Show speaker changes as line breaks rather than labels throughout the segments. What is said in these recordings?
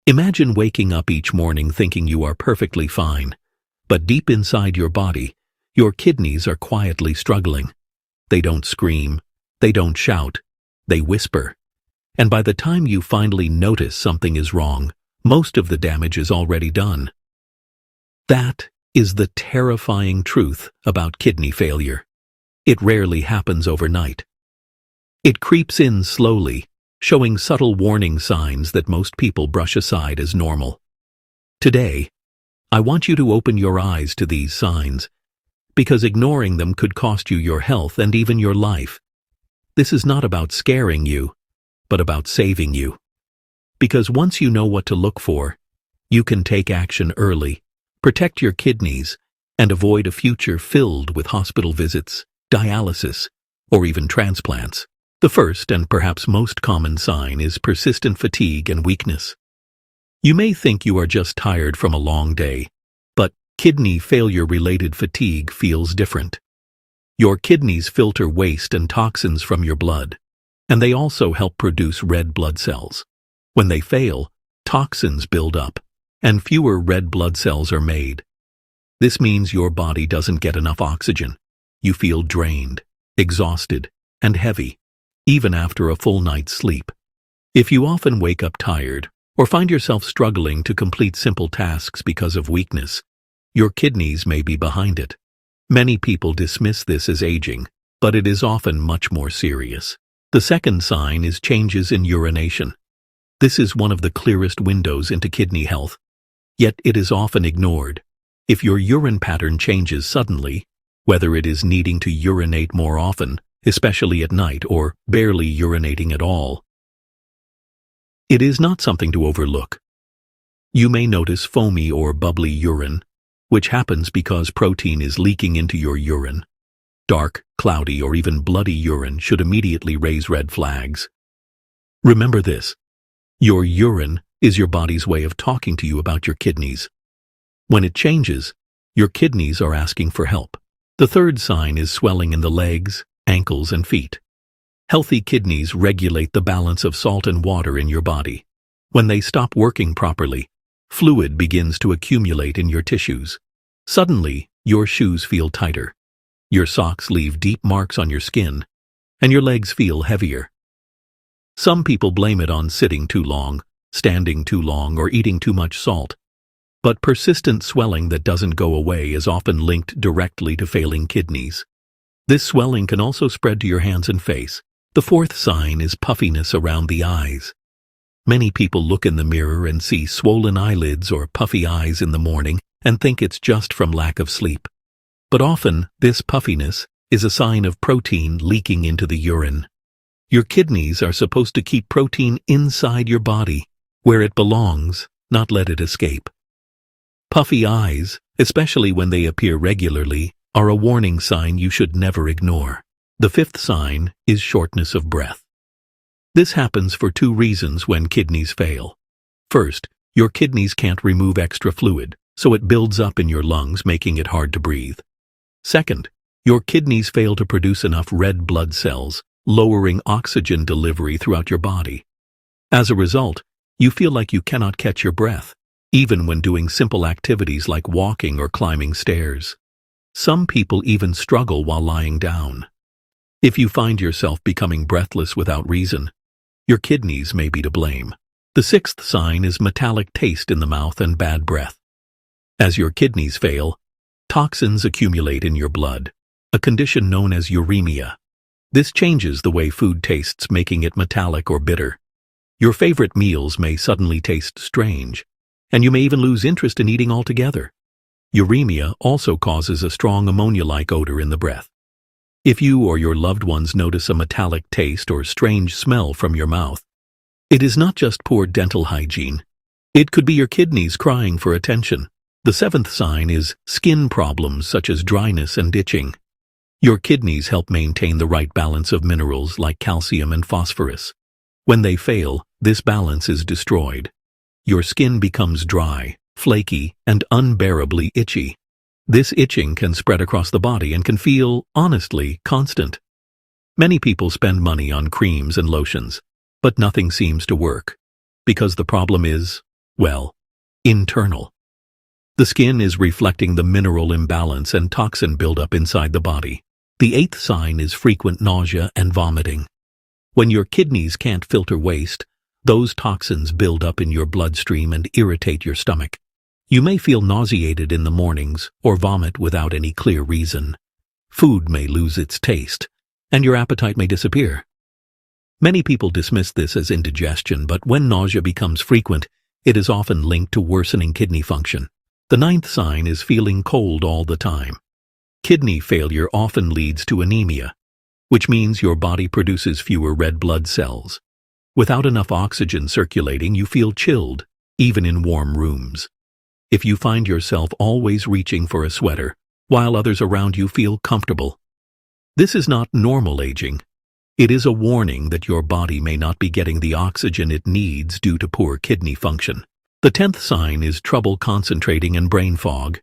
Imagine waking up each morning thinking you are perfectly fine, but deep inside your body, your kidneys are quietly struggling. They don't scream, they don't shout, they whisper. And by the time you finally notice something is wrong, most of the damage is already done. That is the terrifying truth about kidney failure. It rarely happens overnight. It creeps in slowly, showing subtle warning signs that most people brush aside as normal. Today, I want you to open your eyes to these signs, because ignoring them could cost you your health and even your life. This is not about scaring you, but about saving you. Because once you know what to look for, you can take action early, protect your kidneys, and avoid a future filled with hospital visits, dialysis, or even transplants. The first and perhaps most common sign is persistent fatigue and weakness. You may think you are just tired from a long day, but kidney failure-related fatigue feels different. Your kidneys filter waste and toxins from your blood, and they also help produce red blood cells. When they fail, toxins build up, and fewer red blood cells are made. This means your body doesn't get enough oxygen. You feel drained, exhausted, and heavy, even after a full night's sleep. If you often wake up tired, or find yourself struggling to complete simple tasks because of weakness, your kidneys may be behind it. Many people dismiss this as aging, but it is often much more serious. The second sign is changes in urination. This is one of the clearest windows into kidney health, yet it is often ignored. If your urine pattern changes suddenly, whether it is needing to urinate more often, especially at night, or barely urinating at all, it is not something to overlook. You may notice foamy or bubbly urine, which happens because protein is leaking into your urine. Dark, cloudy, or even bloody urine should immediately raise red flags. Remember this: your urine is your body's way of talking to you about your kidneys. When it changes, your kidneys are asking for help. The third sign is swelling in the legs, ankles, and feet. Healthy kidneys regulate the balance of salt and water in your body. When they stop working properly, fluid begins to accumulate in your tissues. Suddenly, your shoes feel tighter. Your socks leave deep marks on your skin, and your legs feel heavier. Some people blame it on sitting too long, standing too long, or eating too much salt. But persistent swelling that doesn't go away is often linked directly to failing kidneys. This swelling can also spread to your hands and face. The fourth sign is puffiness around the eyes. Many people look in the mirror and see swollen eyelids or puffy eyes in the morning and think it's just from lack of sleep. But often, this puffiness is a sign of protein leaking into the urine. Your kidneys are supposed to keep protein inside your body, where it belongs, not let it escape. Puffy eyes, especially when they appear regularly, are a warning sign you should never ignore. The fifth sign is shortness of breath. This happens for two reasons when kidneys fail. First, your kidneys can't remove extra fluid, so it builds up in your lungs, making it hard to breathe. Second, your kidneys fail to produce enough red blood cells, lowering oxygen delivery throughout your body. As a result, you feel like you cannot catch your breath, even when doing simple activities like walking or climbing stairs. Some people even struggle while lying down. If you find yourself becoming breathless without reason, your kidneys may be to blame. The sixth sign is metallic taste in the mouth and bad breath. As your kidneys fail, toxins accumulate in your blood, a condition known as uremia. This changes the way food tastes, making it metallic or bitter. Your favorite meals may suddenly taste strange, and you may even lose interest in eating altogether. Uremia also causes a strong ammonia-like odor in the breath. If you or your loved ones notice a metallic taste or strange smell from your mouth, it is not just poor dental hygiene. It could be your kidneys crying for attention. The seventh sign is skin problems such as dryness and itching. Your kidneys help maintain the right balance of minerals like calcium and phosphorus. When they fail, this balance is destroyed. Your skin becomes dry, flaky, and unbearably itchy. This itching can spread across the body and can feel, honestly, constant. Many people spend money on creams and lotions, but nothing seems to work, because the problem is Well, internal. The skin is reflecting the mineral imbalance and toxin buildup inside the body. The eighth sign is frequent nausea and vomiting. When your kidneys can't filter waste, those toxins build up in your bloodstream and irritate your stomach. You may feel nauseated in the mornings or vomit without any clear reason. Food may lose its taste, and your appetite may disappear. Many people dismiss this as indigestion, but when nausea becomes frequent, it is often linked to worsening kidney function. The ninth sign is feeling cold all the time. Kidney failure often leads to anemia, which means your body produces fewer red blood cells. Without enough oxygen circulating, you feel chilled, even in warm rooms. If you find yourself always reaching for a sweater, while others around you feel comfortable, this is not normal aging. It is a warning that your body may not be getting the oxygen it needs due to poor kidney function. The 10th sign is trouble concentrating and brain fog.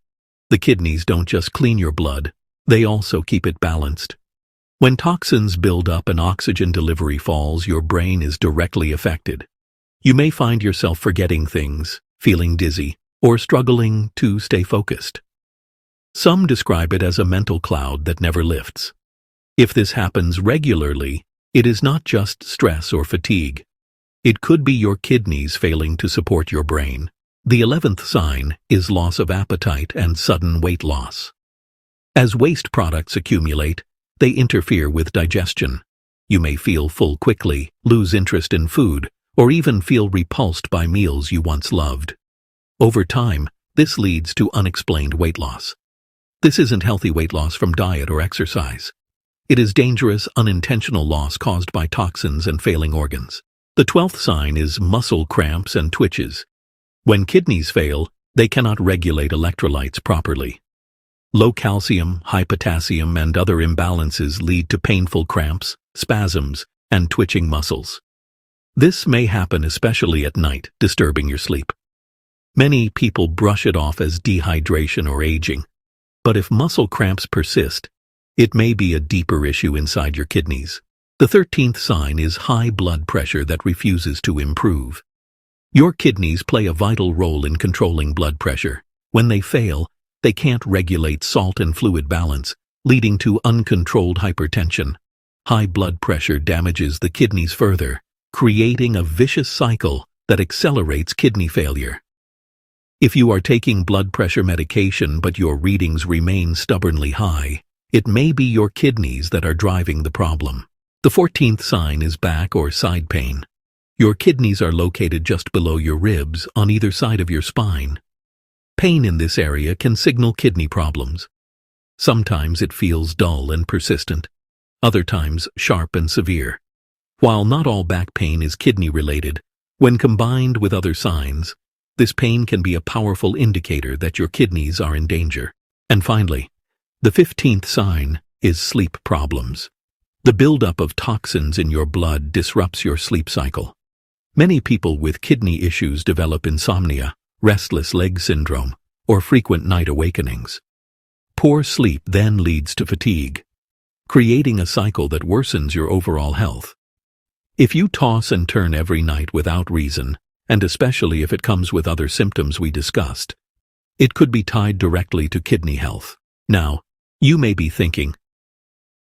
The kidneys don't just clean your blood, they also keep it balanced. When toxins build up and oxygen delivery falls, your brain is directly affected. You may find yourself forgetting things, feeling dizzy, or struggling to stay focused. Some describe it as a mental cloud that never lifts. If this happens regularly, it is not just stress or fatigue. It could be your kidneys failing to support your brain. The 11th sign is loss of appetite and sudden weight loss. As waste products accumulate, they interfere with digestion. You may feel full quickly, lose interest in food, or even feel repulsed by meals you once loved. Over time, this leads to unexplained weight loss. This isn't healthy weight loss from diet or exercise. It is dangerous, unintentional loss caused by toxins and failing organs. The 12th sign is muscle cramps and twitches. When kidneys fail, they cannot regulate electrolytes properly. Low calcium, high potassium, and other imbalances lead to painful cramps, spasms, and twitching muscles. This may happen especially at night, disturbing your sleep. Many people brush it off as dehydration or aging, but if muscle cramps persist, it may be a deeper issue inside your kidneys. The 13th sign is high blood pressure that refuses to improve. Your kidneys play a vital role in controlling blood pressure. When they fail, they can't regulate salt and fluid balance, leading to uncontrolled hypertension. High blood pressure damages the kidneys further, creating a vicious cycle that accelerates kidney failure. If you are taking blood pressure medication but your readings remain stubbornly high, it may be your kidneys that are driving the problem. The 14th sign is back or side pain. Your kidneys are located just below your ribs on either side of your spine. Pain in this area can signal kidney problems. Sometimes it feels dull and persistent, other times sharp and severe. While not all back pain is kidney-related, when combined with other signs, this pain can be a powerful indicator that your kidneys are in danger. And finally, the 15th sign is sleep problems. The buildup of toxins in your blood disrupts your sleep cycle. Many people with kidney issues develop insomnia, restless leg syndrome, or frequent night awakenings. Poor sleep then leads to fatigue, creating a cycle that worsens your overall health. If you toss and turn every night without reason, and especially if it comes with other symptoms we discussed, it could be tied directly to kidney health. Now, you may be thinking,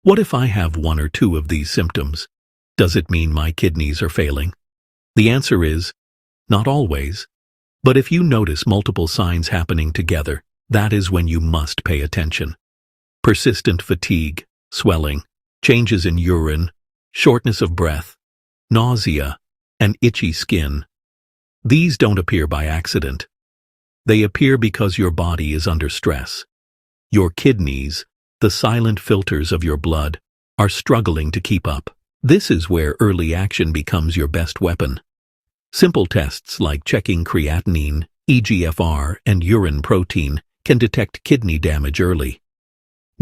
what if I have one or two of these symptoms? Does it mean my kidneys are failing? The answer is, not always. But if you notice multiple signs happening together, that is when you must pay attention. Persistent fatigue, swelling, changes in urine, shortness of breath, nausea, and itchy skin. These don't appear by accident. They appear because your body is under stress. Your kidneys, the silent filters of your blood, are struggling to keep up. This is where early action becomes your best weapon. Simple tests like checking creatinine, eGFR, and urine protein can detect kidney damage early.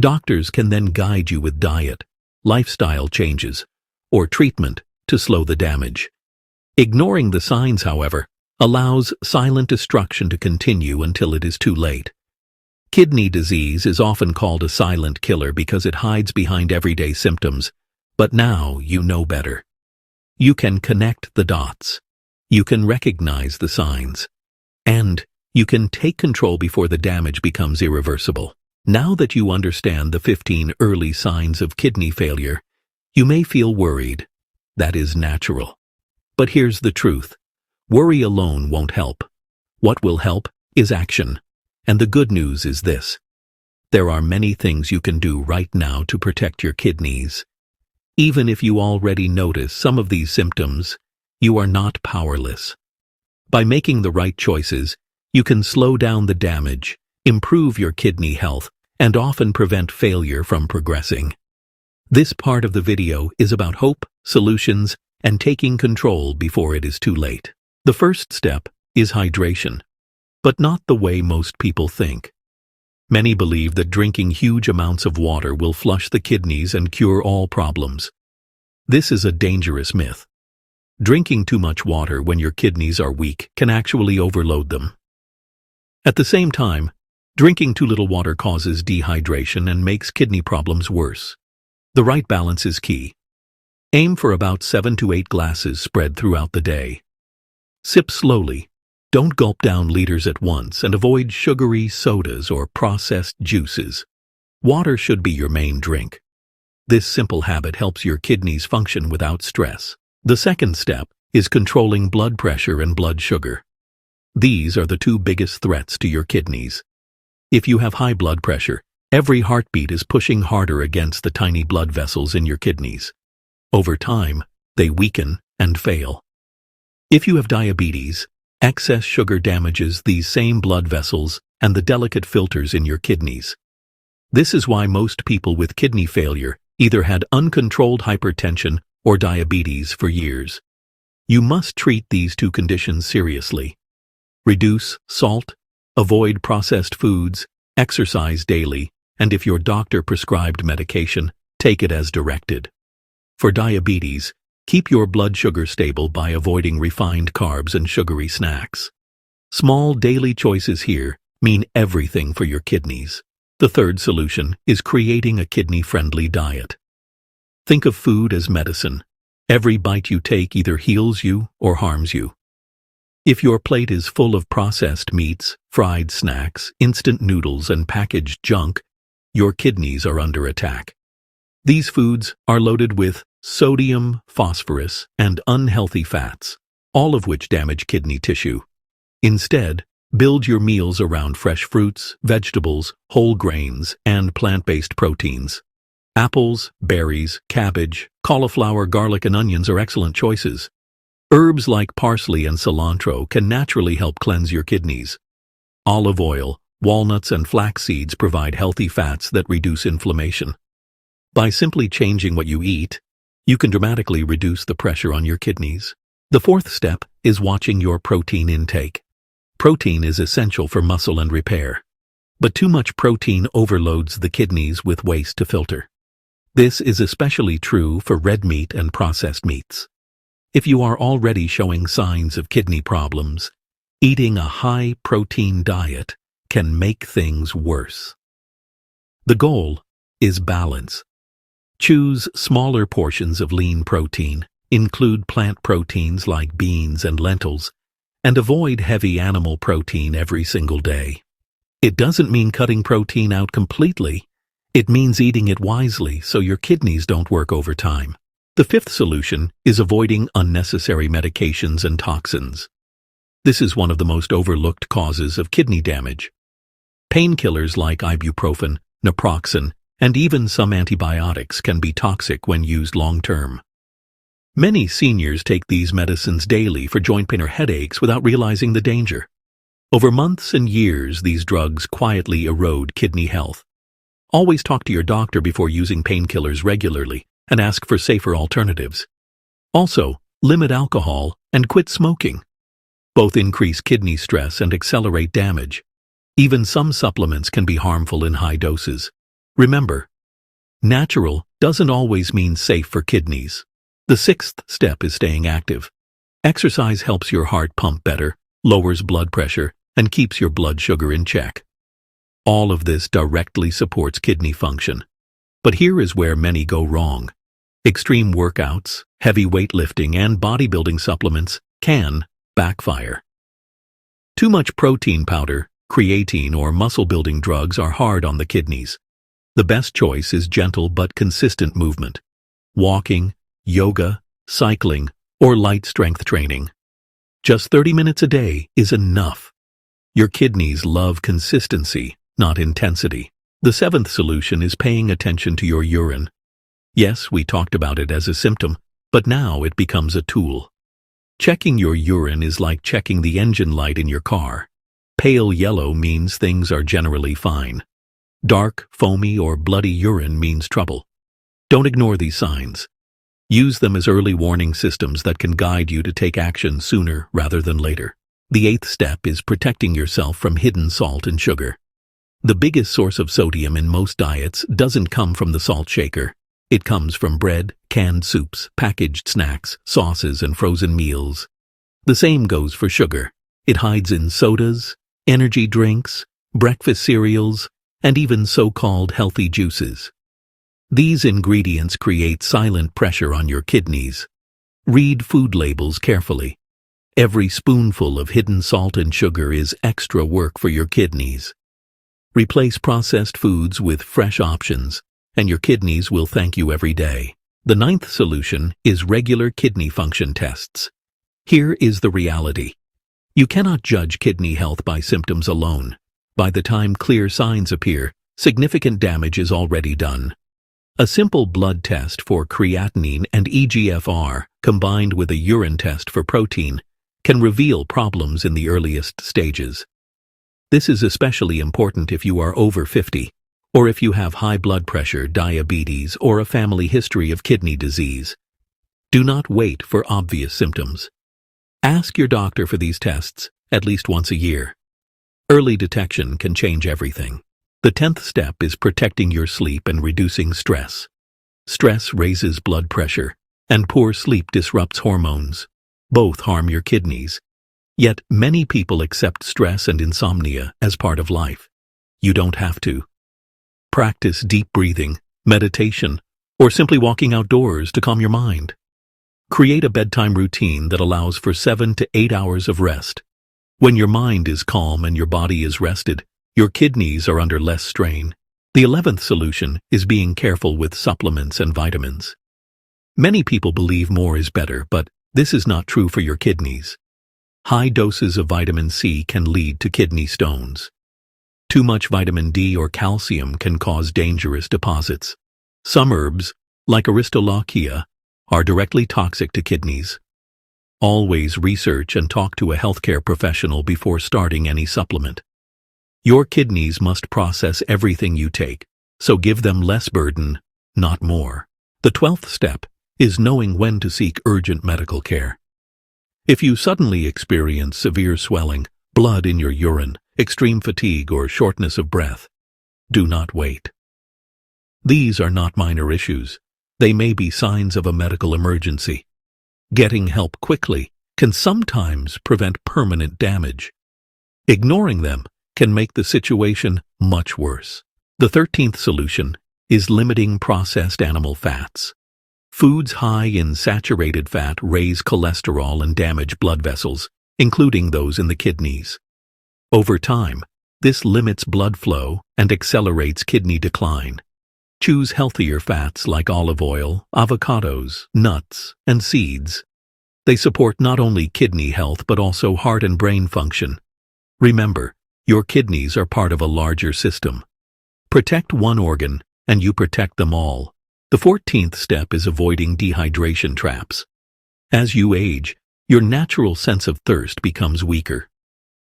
Doctors can then guide you with diet, lifestyle changes, or treatment to slow the damage. Ignoring the signs, however, allows silent destruction to continue until it is too late. Kidney disease is often called a silent killer because it hides behind everyday symptoms, but now you know better. You can connect the dots. You can recognize the signs. And you can take control before the damage becomes irreversible. Now that you understand the 15 early signs of kidney failure, you may feel worried. That is natural. But here's the truth. Worry alone won't help. What will help is action. And the good news is this. There are many things you can do right now to protect your kidneys. Even if you already notice some of these symptoms, you are not powerless. By making the right choices, you can slow down the damage, improve your kidney health, and often prevent failure from progressing. This part of the video is about hope, solutions, and taking control before it is too late. The first step is hydration, but not the way most people think. Many believe that drinking huge amounts of water will flush the kidneys and cure all problems. This is a dangerous myth. Drinking too much water when your kidneys are weak can actually overload them. At the same time, drinking too little water causes dehydration and makes kidney problems worse. The right balance is key. Aim for about 7 to 8 glasses spread throughout the day. Sip slowly. Don't gulp down liters at once, and avoid sugary sodas or processed juices. Water should be your main drink. This simple habit helps your kidneys function without stress. The second step is controlling blood pressure and blood sugar. These are the two biggest threats to your kidneys. If you have high blood pressure, every heartbeat is pushing harder against the tiny blood vessels in your kidneys. Over time, they weaken and fail. If you have diabetes, excess sugar damages these same blood vessels and the delicate filters in your kidneys. This is why most people with kidney failure either had uncontrolled hypertension or diabetes for years. You must treat these two conditions seriously. Reduce salt, avoid processed foods, exercise daily, and if your doctor prescribed medication, take it as directed. For diabetes, keep your blood sugar stable by avoiding refined carbs and sugary snacks. Small daily choices here mean everything for your kidneys. The third solution is creating a kidney-friendly diet. Think of food as medicine. Every bite you take either heals you or harms you. If your plate is full of processed meats, fried snacks, instant noodles, and packaged junk, your kidneys are under attack. These foods are loaded with sodium, phosphorus, and unhealthy fats, all of which damage kidney tissue. Instead, build your meals around fresh fruits, vegetables, whole grains, and plant-based proteins. Apples, berries, cabbage, cauliflower, garlic, and onions are excellent choices. Herbs like parsley and cilantro can naturally help cleanse your kidneys. Olive oil, walnuts, and flax seeds provide healthy fats that reduce inflammation. By simply changing what you eat, you can dramatically reduce the pressure on your kidneys. The fourth step is watching your protein intake. Protein is essential for muscle and repair, but too much protein overloads the kidneys with waste to filter. This is especially true for red meat and processed meats. If you are already showing signs of kidney problems, eating a high-protein diet can make things worse. The goal is balance. Choose smaller portions of lean protein, include plant proteins like beans and lentils, and avoid heavy animal protein every single day. It doesn't mean cutting protein out completely. It means eating it wisely so your kidneys don't work overtime. The fifth solution is avoiding unnecessary medications and toxins. This is one of the most overlooked causes of kidney damage. Painkillers like ibuprofen, naproxen, and even some antibiotics can be toxic when used long-term. Many seniors take these medicines daily for joint pain or headaches without realizing the danger. Over months and years, these drugs quietly erode kidney health. Always talk to your doctor before using painkillers regularly and ask for safer alternatives. Also, limit alcohol and quit smoking. Both increase kidney stress and accelerate damage. Even some supplements can be harmful in high doses. Remember, natural doesn't always mean safe for kidneys. The sixth step is staying active. Exercise helps your heart pump better, lowers blood pressure, and keeps your blood sugar in check. All of this directly supports kidney function. But here is where many go wrong. Extreme workouts, heavy weightlifting, and bodybuilding supplements can backfire. Too much protein powder, creatine, or muscle-building drugs are hard on the kidneys. The best choice is gentle but consistent movement. Walking, yoga, cycling, or light strength training. Just 30 minutes a day is enough. Your kidneys love consistency, not intensity. The seventh solution is paying attention to your urine. Yes, we talked about it as a symptom, but now it becomes a tool. Checking your urine is like checking the engine light in your car. Pale yellow means things are generally fine. Dark, foamy, or bloody urine means trouble. Don't ignore these signs. Use them as early warning systems that can guide you to take action sooner rather than later. The eighth step is protecting yourself from hidden salt and sugar. The biggest source of sodium in most diets doesn't come from the salt shaker. It comes from bread, canned soups, packaged snacks, sauces, and frozen meals. The same goes for sugar. It hides in sodas, energy drinks, breakfast cereals, and even so-called healthy juices. These ingredients create silent pressure on your kidneys. Read food labels carefully. Every spoonful of hidden salt and sugar is extra work for your kidneys. Replace processed foods with fresh options, and your kidneys will thank you every day. The ninth solution is regular kidney function tests. Here is the reality. You cannot judge kidney health by symptoms alone. By the time clear signs appear, significant damage is already done. A simple blood test for creatinine and eGFR, combined with a urine test for protein, can reveal problems in the earliest stages. This is especially important if you are over 50, or if you have high blood pressure, diabetes, or a family history of kidney disease. Do not wait for obvious symptoms. Ask your doctor for these tests at least once a year. Early detection can change everything. The 10th step is protecting your sleep and reducing stress. Stress raises blood pressure, and poor sleep disrupts hormones. Both harm your kidneys. Yet many people accept stress and insomnia as part of life. You don't have to. Practice deep breathing, meditation, or simply walking outdoors to calm your mind. Create a bedtime routine that allows for 7 to 8 hours of rest. When your mind is calm and your body is rested, your kidneys are under less strain. The 11th solution is being careful with supplements and vitamins. Many people believe more is better, but this is not true for your kidneys. High doses of vitamin C can lead to kidney stones. Too much vitamin D or calcium can cause dangerous deposits. Some herbs, like Aristolochia, are directly toxic to kidneys. Always research and talk to a healthcare professional before starting any supplement. Your kidneys must process everything you take, so give them less burden, not more. The 12th step is knowing when to seek urgent medical care. If you suddenly experience severe swelling, blood in your urine, extreme fatigue, or shortness of breath, do not wait. These are not minor issues. They may be signs of a medical emergency. Getting help quickly can sometimes prevent permanent damage. Ignoring them can make the situation much worse. The 13th solution is limiting processed animal fats. Foods high in saturated fat raise cholesterol and damage blood vessels, including those in the kidneys. Over time, this limits blood flow and accelerates kidney decline. Choose healthier fats like olive oil, avocados, nuts, and seeds. They support not only kidney health but also heart and brain function. Remember, your kidneys are part of a larger system. Protect one organ, and you protect them all. The 14th step is avoiding dehydration traps. As you age, your natural sense of thirst becomes weaker.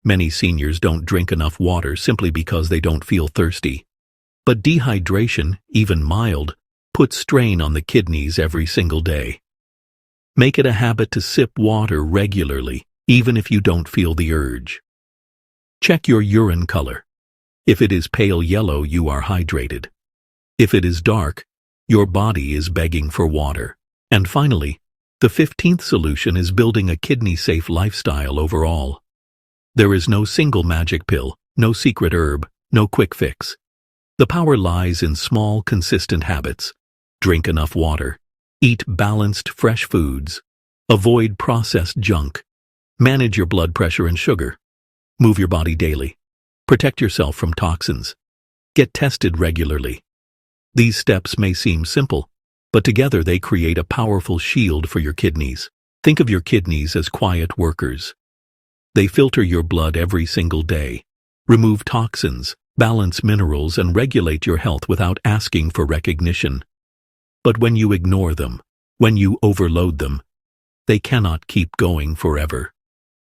Many seniors don't drink enough water simply because they don't feel thirsty. But dehydration, even mild, puts strain on the kidneys every single day. Make it a habit to sip water regularly, even if you don't feel the urge. Check your urine color. If it is pale yellow, you are hydrated. If it is dark, your body is begging for water. And finally, the 15th solution is building a kidney-safe lifestyle overall. There is no single magic pill, no secret herb, no quick fix. The power lies in small, consistent habits. Drink enough water. Eat balanced, fresh foods. Avoid processed junk. Manage your blood pressure and sugar. Move your body daily. Protect yourself from toxins. Get tested regularly. These steps may seem simple, but together they create a powerful shield for your kidneys. Think of your kidneys as quiet workers. They filter your blood every single day, remove toxins, balance minerals, and regulate your health without asking for recognition. But when you ignore them, when you overload them, they cannot keep going forever.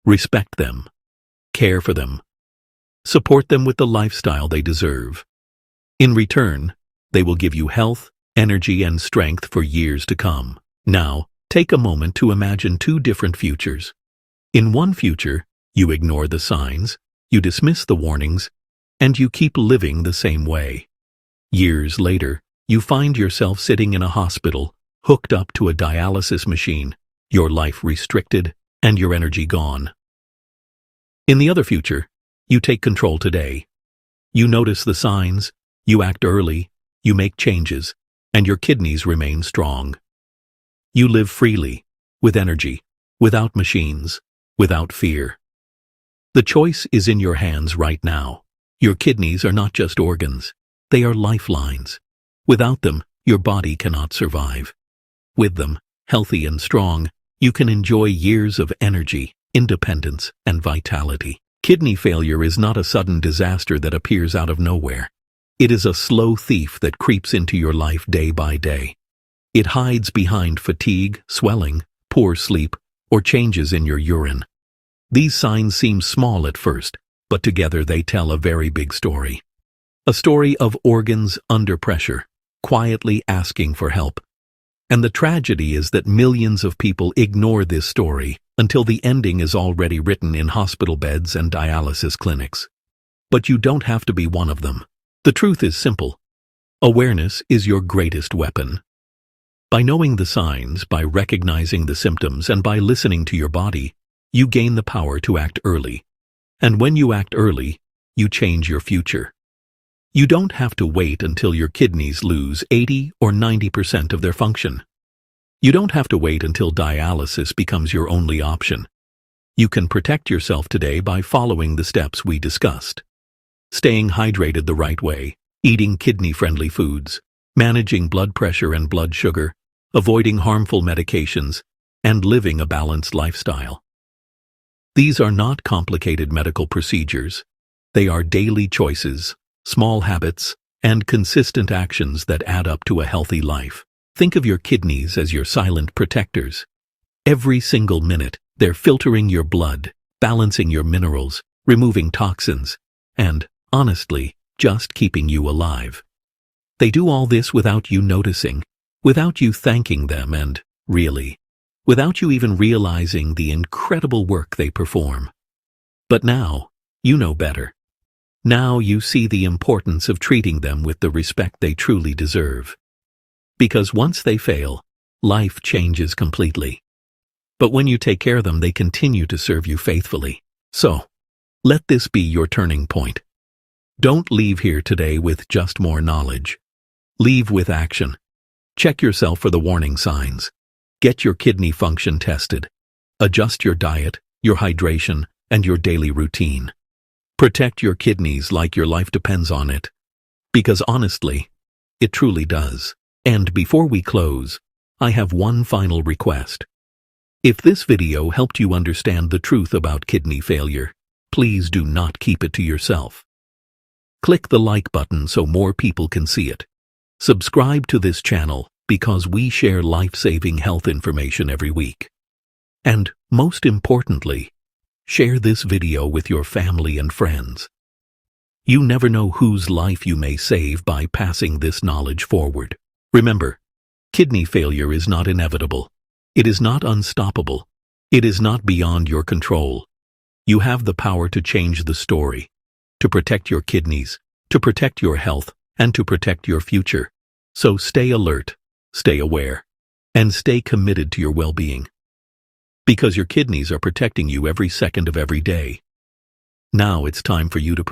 Respect them. Care for them. Support them with the lifestyle they deserve. In return, they will give you health, energy, and strength for years to come. Now, take a moment to imagine two different futures. In one future, you ignore the signs, you dismiss the warnings, and you keep living the same way. Years later, you find yourself sitting in a hospital, hooked up to a dialysis machine, your life restricted, and your energy gone. In the other future, you take control today. You notice the signs, you act early, you make changes, and your kidneys remain strong. You live freely, with energy, without machines, without fear. The choice is in your hands right now. Your kidneys are not just organs, they are lifelines. Without them, your body cannot survive. With them, healthy and strong, you can enjoy years of energy, independence, and vitality. Kidney failure is not a sudden disaster that appears out of nowhere. It is a slow thief that creeps into your life day by day. It hides behind fatigue, swelling, poor sleep, or changes in your urine. These signs seem small at first, but together they tell a very big story. A story of organs under pressure, quietly asking for help. And the tragedy is that millions of people ignore this story until the ending is already written in hospital beds and dialysis clinics. But you don't have to be one of them. The truth is simple. Awareness is your greatest weapon. By knowing the signs, by recognizing the symptoms, and by listening to your body, you gain the power to act early. And when you act early, you change your future. You don't have to wait until your kidneys lose 80 or 90% of their function. You don't have to wait until dialysis becomes your only option. You can protect yourself today by following the steps we discussed. Staying hydrated the right way, eating kidney-friendly foods, managing blood pressure and blood sugar, avoiding harmful medications, and living a balanced lifestyle. These are not complicated medical procedures. They are daily choices, small habits, and consistent actions that add up to a healthy life. Think of your kidneys as your silent protectors. Every single minute, they're filtering your blood, balancing your minerals, removing toxins, and, honestly, just keeping you alive. They do all this without you noticing, without you thanking them, and, really, without you even realizing the incredible work they perform. But now, you know better. Now you see the importance of treating them with the respect they truly deserve. Because once they fail, life changes completely. But when you take care of them, they continue to serve you faithfully. So, let this be your turning point. Don't leave here today with just more knowledge. Leave with action. Check yourself for the warning signs. Get your kidney function tested. Adjust your diet, your hydration, and your daily routine. Protect your kidneys like your life depends on it. Because honestly, it truly does. And before we close, I have one final request. If this video helped you understand the truth about kidney failure, please do not keep it to yourself. Click the like button so more people can see it. Subscribe to this channel because we share life-saving health information every week. And, most importantly, share this video with your family and friends. You never know whose life you may save by passing this knowledge forward. Remember, kidney failure is not inevitable. It is not unstoppable. It is not beyond your control. You have the power to change the story, to protect your kidneys, to protect your health, and to protect your future. So stay alert, stay aware, and stay committed to your well-being. Because your kidneys are protecting you every second of every day. Now it's time for you to